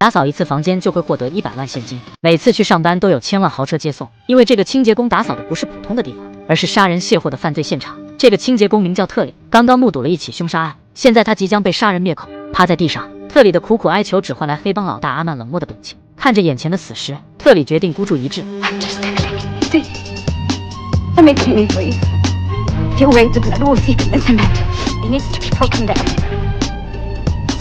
打扫一次房间就会获得100万现金，每次去上班都有1000万豪车接送。因为这个清洁工打扫的不是普通的地方，而是杀人卸货的犯罪现场。这个清洁工名叫特里，刚刚目睹了一起凶杀案，现在他即将被杀人灭口，趴在地上。特里的苦苦哀求只换来黑帮老大阿曼冷漠的表情。看着眼前的死尸，特里决定孤注一掷。Let me kill me, please. If you wait, the blood will seep in the cement. It needs to be broken down.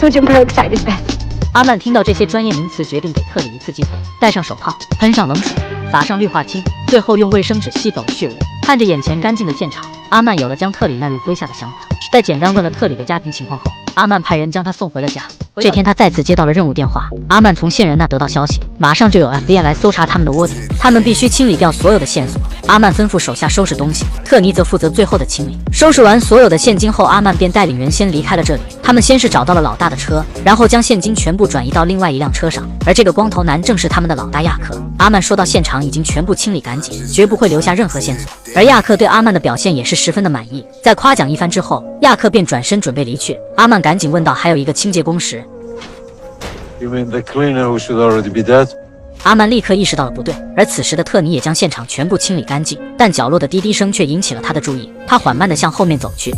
Sodium peroxide is best. 阿曼听到这些专业名词，决定给特里一次机会，戴上手铐，喷上冷水，撒上氯化氢，最后用卫生纸吸走了血污。看着眼前干净的现场，阿曼有了将特里纳入麾下的想法。在简单问了特里的家庭情况后，阿曼派人将他送回了家。这天他再次接到了任务电话，阿曼从线人那得到消息，马上就有 FBI 来搜查他们的窝点，他们必须清理掉所有的线索。阿曼吩咐手下收拾东西，特尼则负责最后的清理。收拾完所有的现金后，阿曼便带领人先离开了这里。他们先是找到了老大的车，然后将现金全部转移到另外一辆车上，而这个光头男正是他们的老大亚克。阿曼说到现场已经全部清理干净，绝不会留下任何线索，而亚克对阿曼的表现也是十分的满意。在夸奖一番之后，亚克便转身准备离去。阿曼赶紧问道还有一个清洁工时， You mean the cleaner who should already be dead? 阿曼立刻意识到了不对，而此时的特尼也将现场全部清理干净，但角落的滴滴声却引起了他的注意。他缓慢地向后面走去，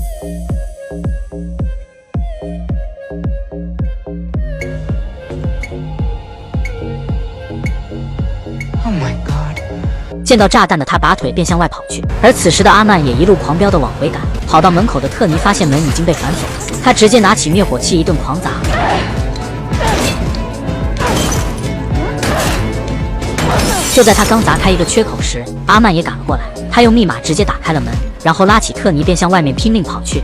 见到炸弹的他拔腿便向外跑去，而此时的阿曼也一路狂飙地往回赶。跑到门口的特尼发现门已经被反锁了，他直接拿起灭火器一顿狂砸。就在他刚砸开一个缺口时，阿曼也赶了过来，他用密码直接打开了门，然后拉起特尼便向外面拼命跑去。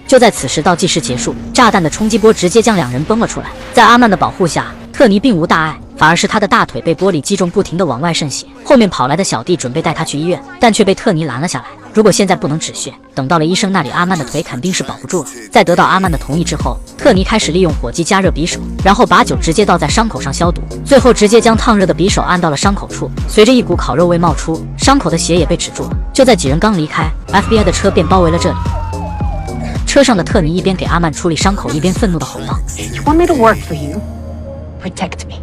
就在此时倒计时结束，炸弹的冲击波直接将两人崩了出来。在阿曼的保护下，特尼并无大碍，反而是他的大腿被玻璃击中，不停地往外渗血。后面跑来的小弟准备带他去医院，但却被特尼拦了下来。如果现在不能止血，等到了医生那里，阿曼的腿肯定是保不住了。在得到阿曼的同意之后，特尼开始利用火机加热匕首，然后把酒直接倒在伤口上消毒，最后直接将烫热的匕首按到了伤口处。随着一股烤肉味冒出，伤口的血也被止住了。就在几人刚离开， FBI 的车便包围了这里。车上的特尼一边给阿曼处理伤口，一边愤怒地吼道 You want me to work for you? Protect me.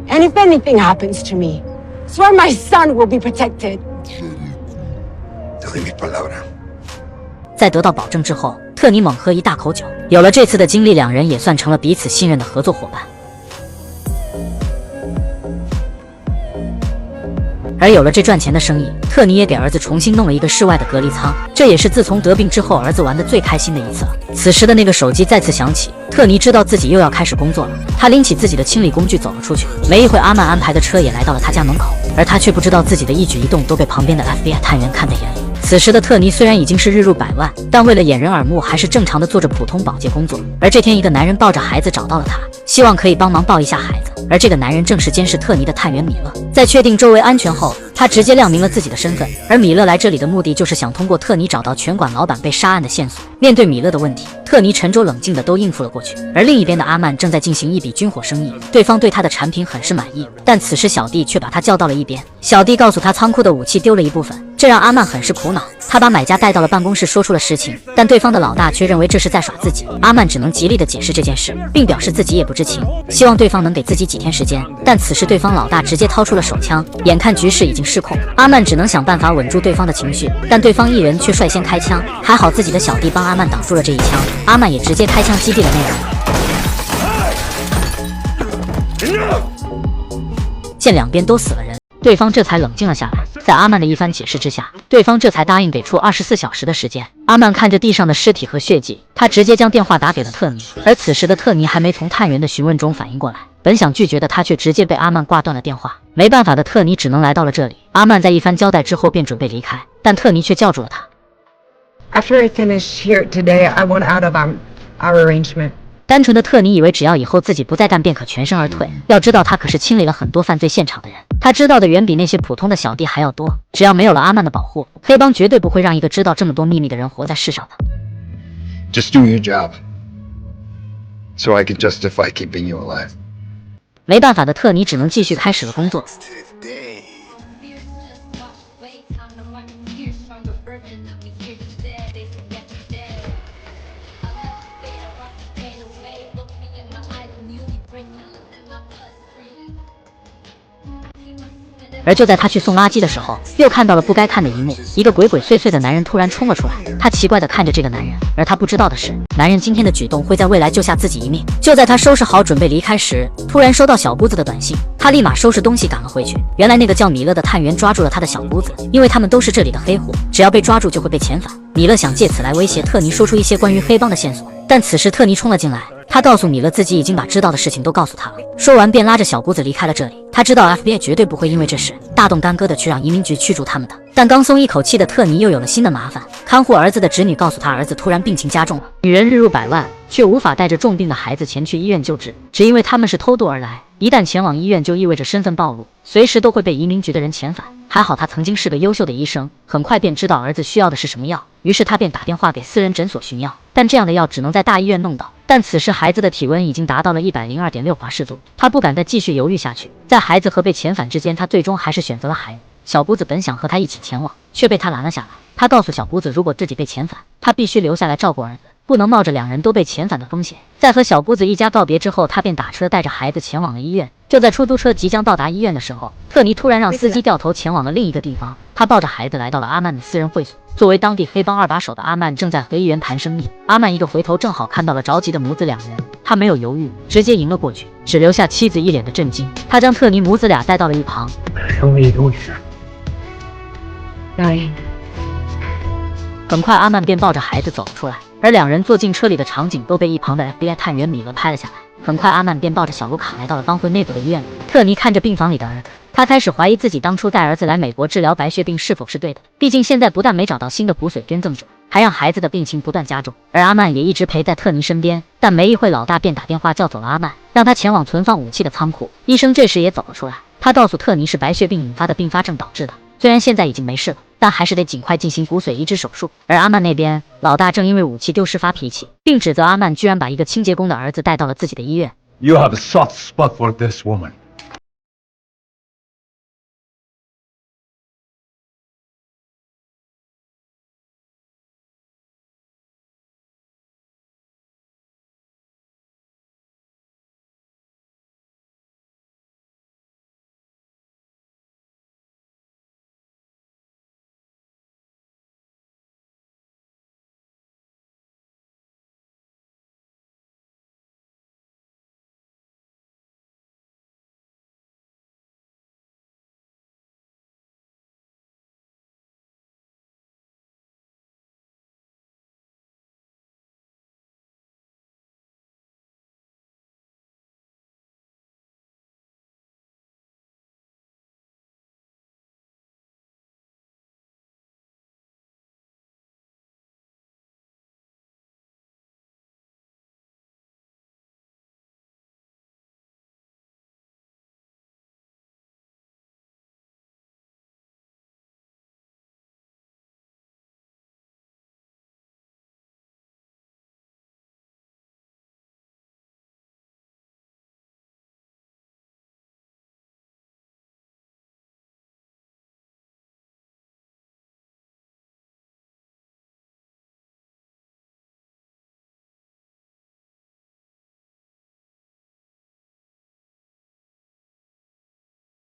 And if anything happens to me, swear my son will be protected. 在得到保证之后，特尼猛喝一大口酒。有了这次的经历，两人也算成了彼此信任的合作伙伴。而有了这赚钱的生意，特尼也给儿子重新弄了一个室外的隔离舱，这也是自从得病之后儿子玩得最开心的一次了。此时的那个手机再次响起，特尼知道自己又要开始工作了，他拎起自己的清理工具走了出去。没一会，阿曼安排的车也来到了他家门口，而他却不知道自己的一举一动都被旁边的 FBI 探员看在眼里。此时的特尼虽然已经是日入百万，但为了掩人耳目，还是正常的做着普通保洁工作。而这天，一个男人抱着孩子找到了他，希望可以帮忙抱一下孩子。而这个男人正是监视特尼的探员米勒。在确定周围安全后，他直接亮明了自己的身份。而米勒来这里的目的就是想通过特尼找到拳馆老板被杀案的线索。面对米勒的问题，特尼沉着冷静的都应付了过去。而另一边的阿曼正在进行一笔军火生意，对方对他的产品很是满意，但此时小弟却把他叫到了一边。小弟告诉他仓库的武器丢了一部分，这让阿曼很是苦恼。他把买家带到了办公室，说出了实情，但对方的老大却认为这是在耍自己。阿曼只能极力的解释这件事，并表示自己也不知情，希望对方能给自己几天时间。但此时对方老大直接掏出了手枪，眼看局势已经失控，阿曼只能想办法稳住对方的情绪，但对方一人却率先开枪，还好自己的小弟帮阿曼挡住了这一枪，阿曼也直接开枪击毙了那人。见两边都死了人，对方这才冷静了下来。在阿曼的一番解释之下，对方这才答应给出24小时的时间。阿曼看着地上的尸体和血迹，他直接将电话打给了特尼。而此时的特尼还没从探员的询问中反应过来，本想拒绝的他却直接被阿曼挂断了电话。没办法的特尼只能来到了这里。阿曼在一番交代之后便准备离开，但特尼却叫住了他。After I finish here today, I want out of our arrangement. 单纯的特尼以为只要以后自己不再干便可全身而退，要知道他可是清理了很多犯罪现场的人，他知道的远比那些普通的小弟还要多。只要没有了阿曼的保护，黑帮绝对不会让一个知道这么多秘密的人活在世上的。 Just do your job, so I can justify keeping you alive. 没办法的特尼只能继续开始了工作。而就在他去送垃圾的时候，又看到了不该看的一幕，一个鬼鬼祟祟的男人突然冲了出来。他奇怪地看着这个男人，而他不知道的是，男人今天的举动会在未来救下自己一命。就在他收拾好准备离开时，突然收到小姑子的短信，他立马收拾东西赶了回去。原来那个叫米勒的探员抓住了他的小姑子，因为他们都是这里的黑户，只要被抓住就会被遣返。米勒想借此来威胁特尼，说出一些关于黑帮的线索，但此时特尼冲了进来。他告诉米勒自己已经把知道的事情都告诉他了，说完便拉着小姑子离开了这里。他知道 FBI 绝对不会因为这事大动干戈的去让移民局驱逐他们的。但刚松一口气的特尼又有了新的麻烦，看护儿子的侄女告诉他儿子突然病情加重了，女人日入百万，却无法带着重病的孩子前去医院救治，只因为他们是偷渡而来，一旦前往医院就意味着身份暴露，随时都会被移民局的人遣返。还好他曾经是个优秀的医生，很快便知道儿子需要的是什么药，于是他便打电话给私人诊所寻药，但这样的药只能在大医院弄到。但此时孩子的体温已经达到了102.6华氏度，他不敢再继续犹豫下去。在孩子和被遣返之间，他最终还是选择了孩子。小姑子本想和他一起前往，却被他拦了下来。他告诉小姑子，如果自己被遣返，他必须留下来照顾儿子，不能冒着两人都被遣返的风险。在和小姑子一家告别之后，他便打车带着孩子前往了医院。就在出租车即将到达医院的时候，特尼突然让司机掉头前往了另一个地方。他抱着孩子来到了阿曼的私人会所。作为当地黑帮二把手的阿曼正在和议员谈生意。阿曼一个回头正好看到了着急的母子两人，他没有犹豫，直接迎了过去，只留下妻子一脸的震惊。他将特尼母子俩带到了一旁。很快阿曼便抱着孩子走了出来，而两人坐进车里的场景都被一旁的 FBI 探员米勒拍了下来。很快阿曼便抱着小卢卡来到了帮会内部的医院里。特尼看着病房里的儿子，他开始怀疑自己当初带儿子来美国治疗白血病是否是对的，毕竟现在不但没找到新的骨髓捐赠者，还让孩子的病情不断加重。而阿曼也一直陪在特尼身边，但没一会老大便打电话叫走了阿曼，让他前往存放武器的仓库。医生这时也走了出来，他告诉特尼是白血病引发的并发症导致的，虽然现在已经没事了，但还是得尽快进行骨髓移植手术。而阿曼那边，老大正因为武器丢失发脾气，并指责阿曼居然把一个清洁工的儿子带到了自己的医院。 You have a soft spot for this woman.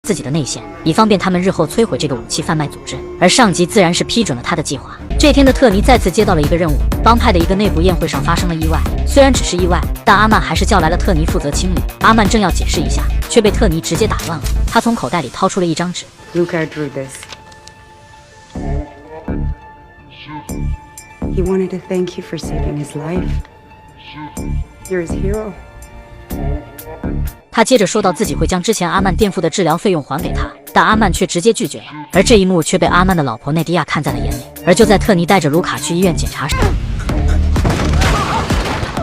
自己的内线，以方便他们日后摧毁这个武器贩卖组织。而上级自然是批准了他的计划。这天的特尼再次接到了一个任务，帮派的一个内部宴会上发生了意外。虽然只是意外，但阿曼还是叫来了特尼负责清理。阿曼正要解释一下，却被特尼直接打断了。他从口袋里掏出了一张纸。Luca drew this. He wanted to thank you for saving his life. You're his hero. 他接着说到自己会将之前阿曼垫付的治疗费用还给他，但阿曼却直接拒绝了。而这一幕却被阿曼的老婆内迪亚看在了眼里。而就在特尼带着卢卡去医院检查时，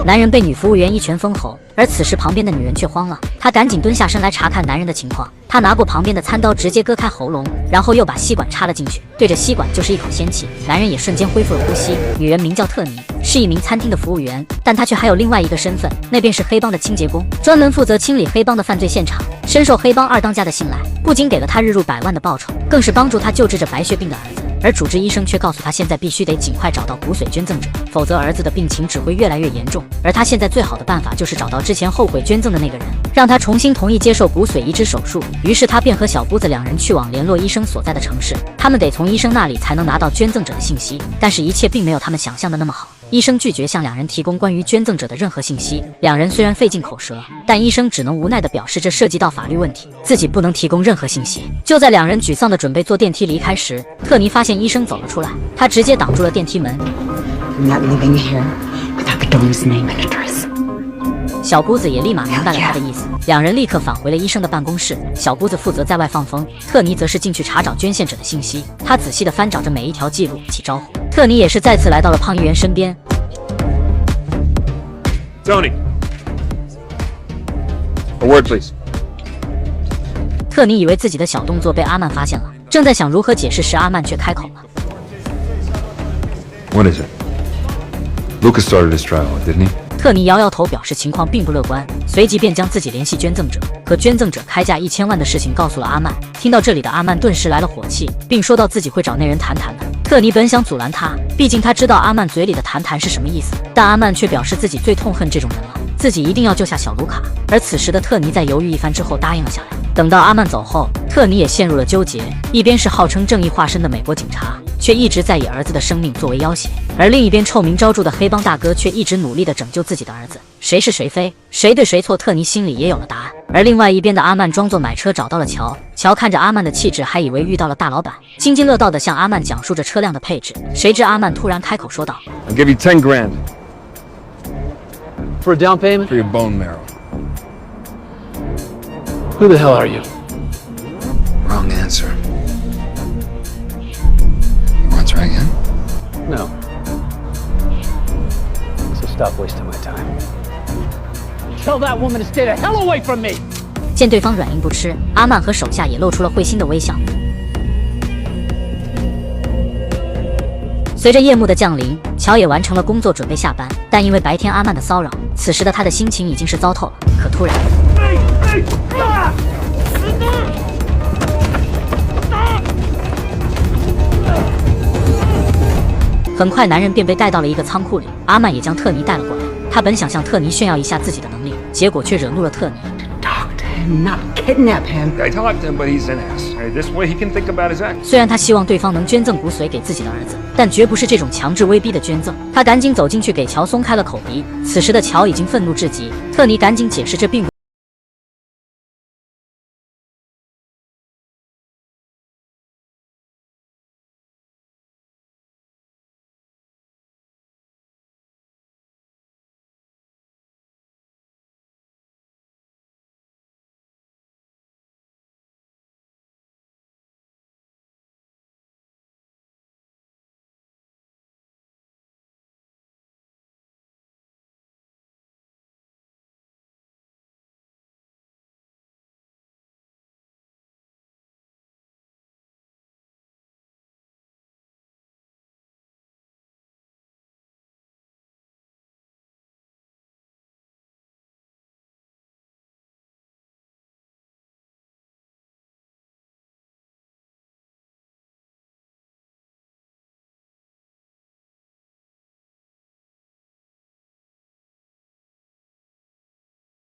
男人被女服务员一拳封喉，而此时旁边的女人却慌了，她赶紧蹲下身来查看男人的情况。她拿过旁边的餐刀，直接割开喉咙，然后又把吸管插了进去，对着吸管就是一口仙气。男人也瞬间恢复了呼吸。女人名叫特尼，是一名餐厅的服务员，但她却还有另外一个身份，那便是黑帮的清洁工，专门负责清理黑帮的犯罪现场，深受黑帮二当家的信赖，不仅给了他日入100万的报酬，更是帮助他救治着白血病的儿子。而主治医生却告诉他，现在必须得尽快找到骨髓捐赠者，否则儿子的病情只会越来越严重。而他现在最好的办法就是找到之前后悔捐赠的那个人，让他重新同意接受骨髓移植手术。于是他便和小姑子两人去往联络医生所在的城市，他们得从医生那里才能拿到捐赠者的信息。但是，一切并没有他们想象的那么好。医生拒绝向两人提供关于捐赠者的任何信息。两人虽然费尽口舌，但医生只能无奈地表示这涉及到法律问题，自己不能提供任何信息。就在两人沮丧地准备坐电梯离开时，特尼发现医生走了出来，他直接挡住了电梯门。I'm not leaving here without the donor's name and address. 小姑子也立马明白了他的意思，两人立刻返回了医生的办公室。小姑子负责在外放风，特尼则是进去查找捐献者的信息。他仔细地翻找着每一条记录，起招呼。特尼也是再次来到了胖议员身边。Tony, a word, please. 特尼以为自己的小动作被阿曼发现了，正在想如何解释时，阿曼却开口了。What is it? Lucas started his trial, didn't he? 特尼摇摇头，表示情况并不乐观，随即便将自己联系捐赠者和捐赠者开价1000万的事情告诉了阿曼。听到这里的阿曼顿时来了火气，并说到自己会找那人谈谈的。特尼本想阻拦他，毕竟他知道阿曼嘴里的谈谈是什么意思，但阿曼却表示自己最痛恨这种人了，自己一定要救下小卢卡。而此时的特尼在犹豫一番之后答应了下来。等到阿曼走后，特尼也陷入了纠结，一边是号称正义化身的美国警察，却一直在以儿子的生命作为要挟，而另一边臭名昭著的黑帮大哥却一直努力地拯救自己的儿子。谁是谁非，谁对谁错，特尼心里也有了答案。而另外一边的阿曼装作买车找到了乔，乔看着阿曼的气质，还以为遇到了大老板，津津乐道地向阿曼讲述着车辆的配置。谁知阿曼突然开口说道 I'll give you 10 grand For a down payment? for your bone marrow. Who the hell are you? Wrong answer. You want to try again? No. So stop wasting my time. Tell that woman to stay the hell away from me! 见对方软硬不吃，阿曼和手下也露出了会心的微笑。随着夜幕的降临，乔也完成了工作，准备下班。但因为白天阿曼的骚扰，此时的他的心情已经是糟透了。可突然，很快男人便被带到了一个仓库里。阿曼也将特尼带了过来。他本想向特尼炫耀一下自己的能力，结果却惹怒了特尼。Talk to him, not kidnap him. I talked to him, but he's an ass. This way he can think about his act. 虽然他希望对方能捐赠骨髓给自己的儿子，但绝不是这种强制威逼的捐赠。他赶紧走进去给乔松开了口鼻。此时的乔已经愤怒至极，特尼赶紧解释这并不。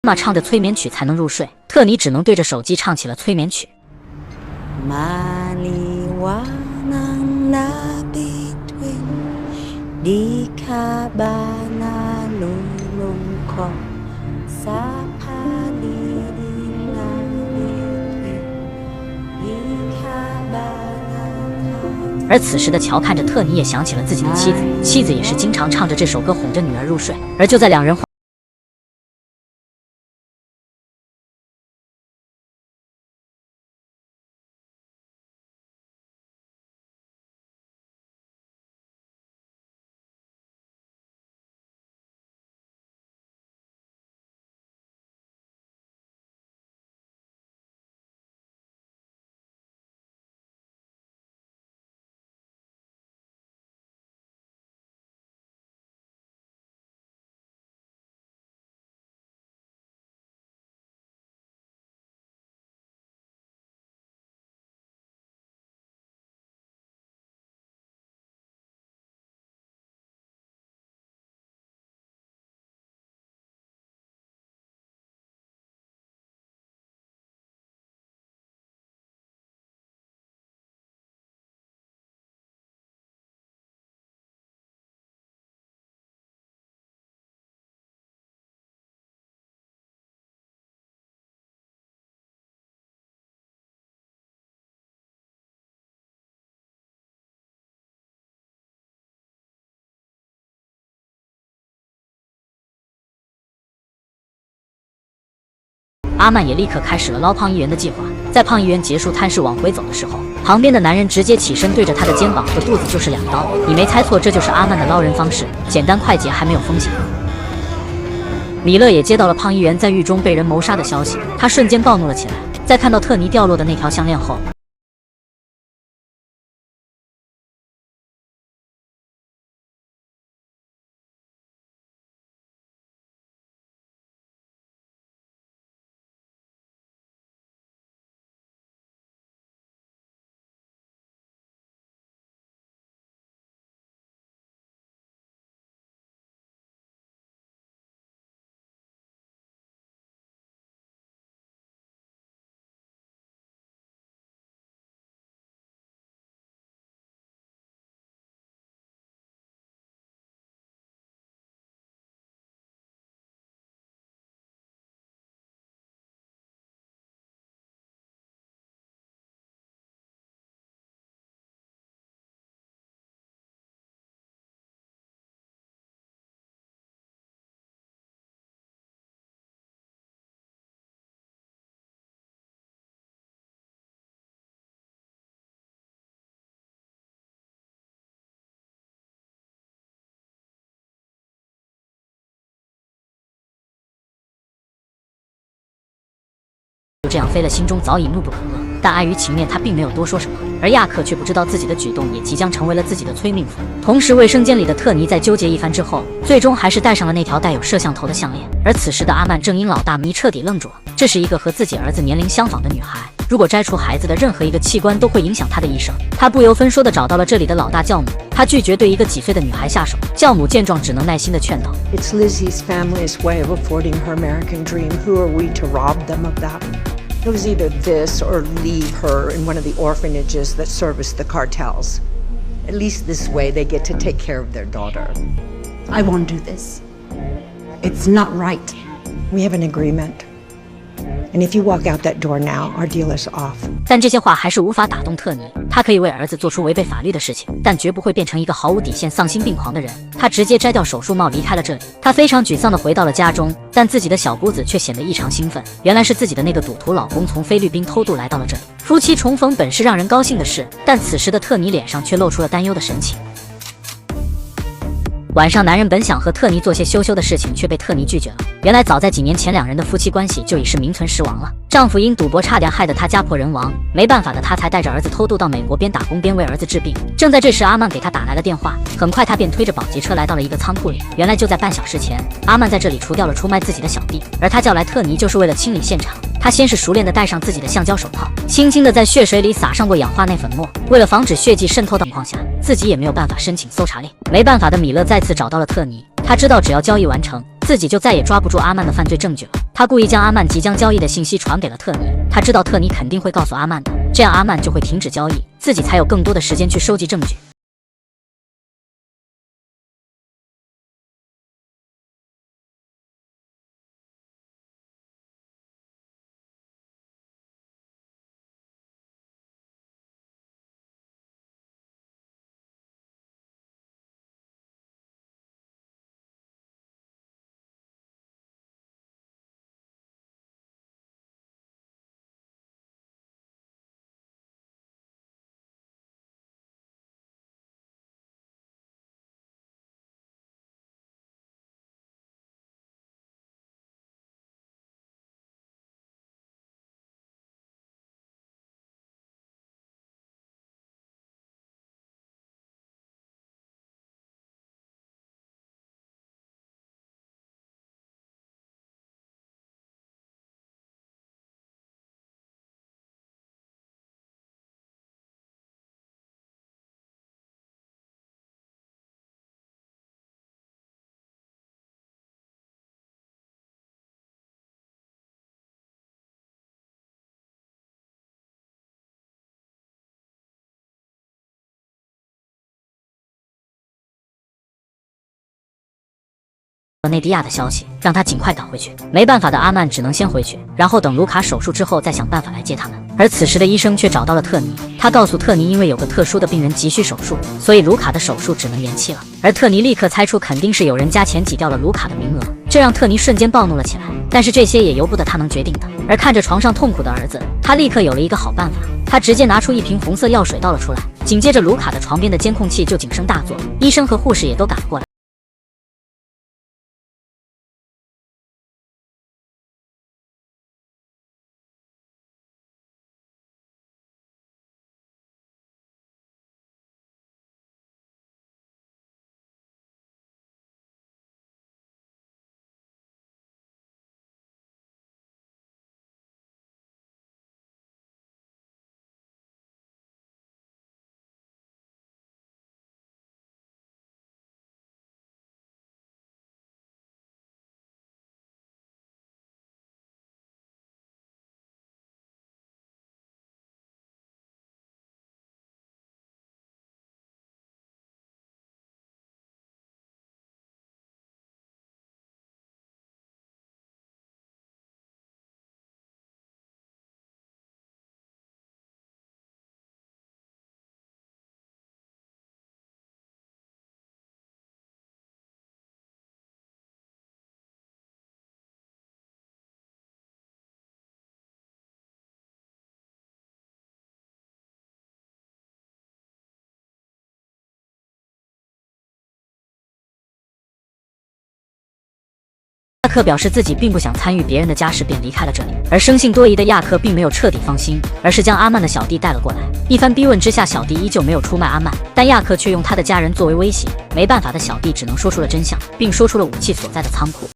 妈唱着催眠曲才能入睡，特尼只能对着手机唱起了催眠曲。而此时的乔看着特尼，也想起了自己的妻子，妻子也是经常唱着这首歌哄着女儿入睡。而就在两人阿曼也立刻开始了捞胖议员的计划。在胖议员结束探视往回走的时候，旁边的男人直接起身对着他的肩膀和肚子就是2刀。你没猜错，这就是阿曼的捞人方式，简单快捷还没有风险。米勒也接到了胖议员在狱中被人谋杀的消息，他瞬间暴怒了起来。在看到特尼掉落的那条项链后，就这样飞了，心中早已怒不可遏，但碍于情面，他并没有多说什么。而亚克却不知道自己的举动也即将成为了自己的催命符。同时，卫生间里的特尼在纠结一番之后，最终还是戴上了那条带有摄像头的项链。而此时的阿曼正因老大迷彻底愣住了，这是一个和自己儿子年龄相仿的女孩，如果摘除孩子的任何一个器官都会影响她的一生。他不由分说地找到了这里的老大教母，他拒绝对一个几岁的女孩下手。教母见状，只能耐心地劝道 It's Lizzie's family's way of affording her American dream. Who are we to rob them of that? It was either this or leave her in one of the orphanages that service the cartels. At least this way they get to take care of their daughter. I won't do this. It's not right. We have an agreement. And if you walk out that door now, our deal is off. 但这些话还是无法打动特尼。他可以为儿子做出违背法律的事情，但绝不会变成一个毫无底线、丧心病狂的人。他直接摘掉手术帽，离开了这里。他非常沮丧地回到了家中，但自己的小姑子却显得异常兴奋。原来是自己的那个赌徒老公从菲律宾偷渡来到了这里。夫妻重逢本是让人高兴的事，但此时的特尼脸上却露出了担忧的神情。晚上，男人本想和特尼做些羞羞的事情，却被特尼拒绝了。原来，早在几年前，两人的夫妻关系就已是名存实亡了。丈夫因赌博差点害得她家破人亡，没办法的她才带着儿子偷渡到美国，边打工边为儿子治病。正在这时，阿曼给她打来了电话，很快她便推着保洁车来到了一个仓库里。原来就在半小时前，阿曼在这里除掉了出卖自己的小弟，而他叫来特尼就是为了清理现场。他先是熟练地戴上自己的橡胶手套，轻轻地在血水里撒上过氧化内粉末，为了防止血迹渗透的情况下，自己也没有办法申请搜查令。没办法的米勒再次找到了特尼，他知道只要交易完成，自己就再也抓不住阿曼的犯罪证据了。他故意将阿曼即将交易的信息传给了特尼，他知道特尼肯定会告诉阿曼的，这样阿曼就会停止交易，自己才有更多的时间去收集证据。内蒂亚的消息让他尽快赶回去，没办法的阿曼只能先回去，然后等卢卡手术之后再想办法来接他们。而此时的医生却找到了特尼，他告诉特尼，因为有个特殊的病人急需手术，所以卢卡的手术只能延期了。而特尼立刻猜出肯定是有人加钱挤掉了卢卡的名额。这让特尼瞬间暴怒了起来。但是这些也由不得他能决定的。而看着床上痛苦的儿子，他立刻有了一个好办法。他直接拿出一瓶红色药水倒了出来，紧接着卢卡的床边的监控器就警声大作，医生和护士也都赶了过来。亚克表示自己并不想参与别人的家事，便离开了这里。而生性多疑的亚克并没有彻底放心，而是将阿曼的小弟带了过来。一番逼问之下，小弟依旧没有出卖阿曼，但亚克却用他的家人作为威胁。没办法的小弟只能说出了真相，并说出了武器所在的仓库。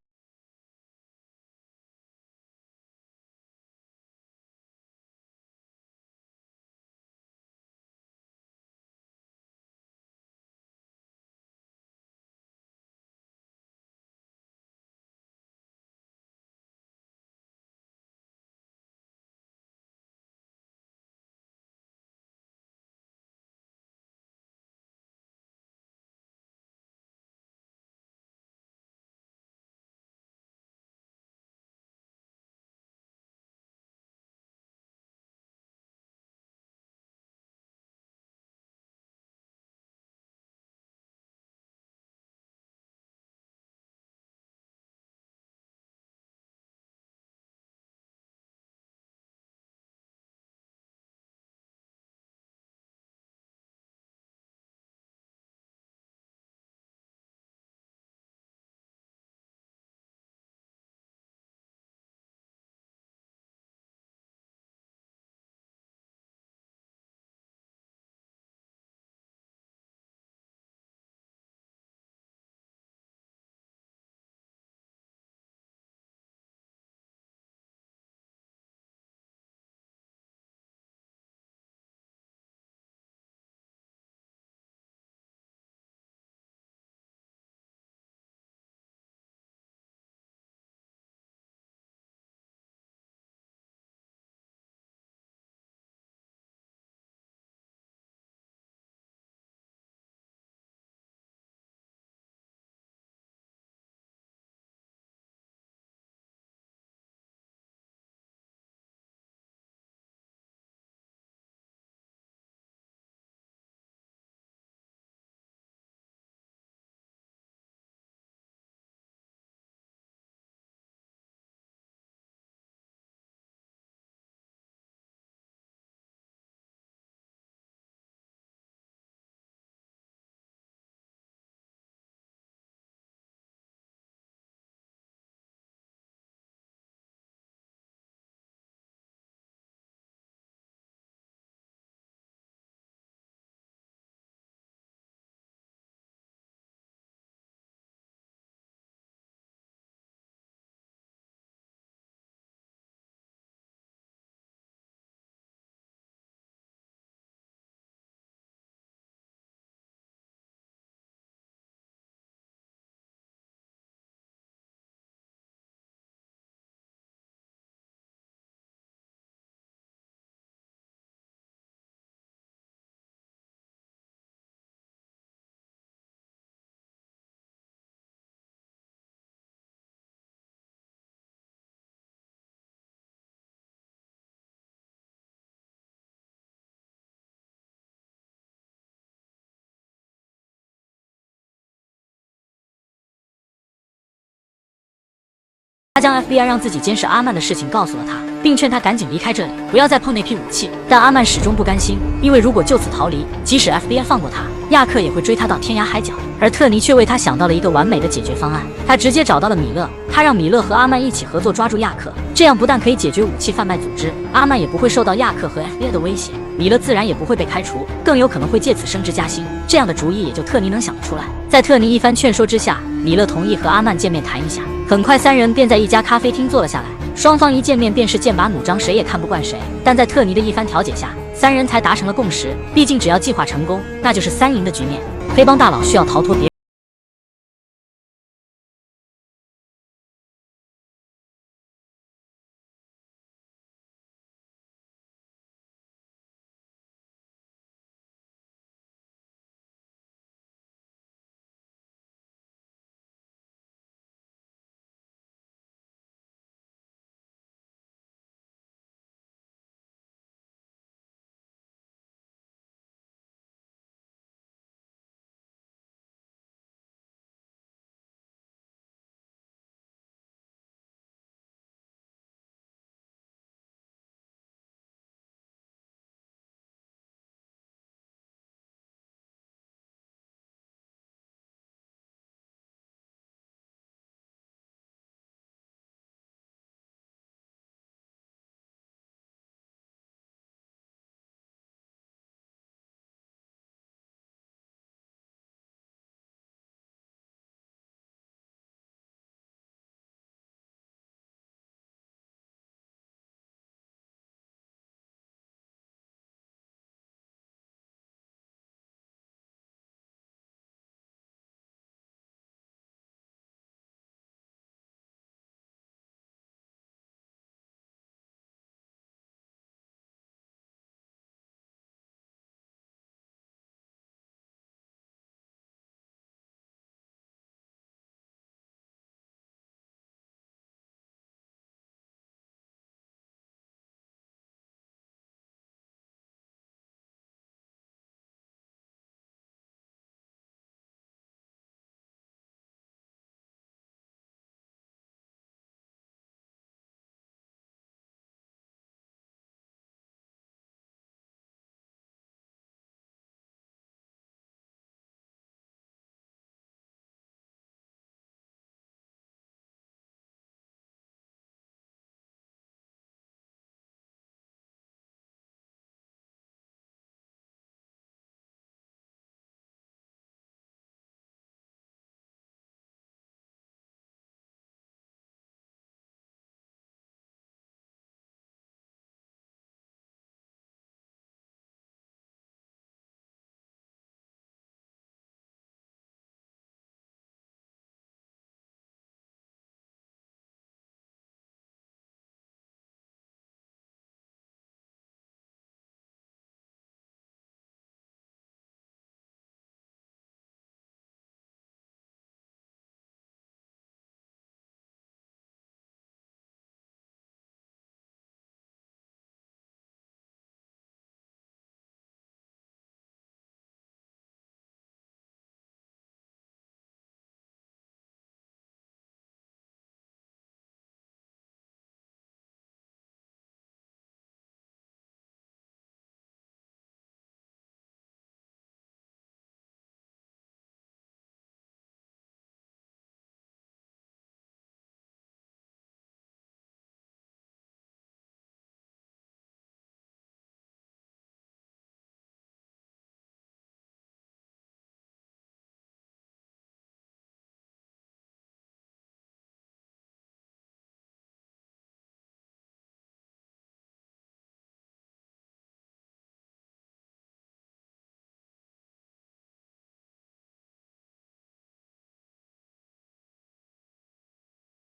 将 FBI 让自己监视阿曼的事情告诉了他，并劝他赶紧离开这里，不要再碰那批武器。但阿曼始终不甘心，因为如果就此逃离，即使 FBI 放过他，亚克也会追他到天涯海角。而特尼却为他想到了一个完美的解决方案，他直接找到了米勒，他让米勒和阿曼一起合作抓住亚克，这样不但可以解决武器贩卖组织，阿曼也不会受到亚克和 FBI 的威胁，米勒自然也不会被开除，更有可能会借此升职加薪。这样的主意也就特尼能想得出来。在特尼一番劝说之下，米勒同意和阿曼见面谈一下。很快三人便在一家咖啡厅坐了下来，双方一见面便是剑拔弩张，谁也看不惯谁。但在特尼的一番调解下，三人才达成了共识，毕竟只要计划成功，那就是3赢的局面。黑帮大佬需要逃脱别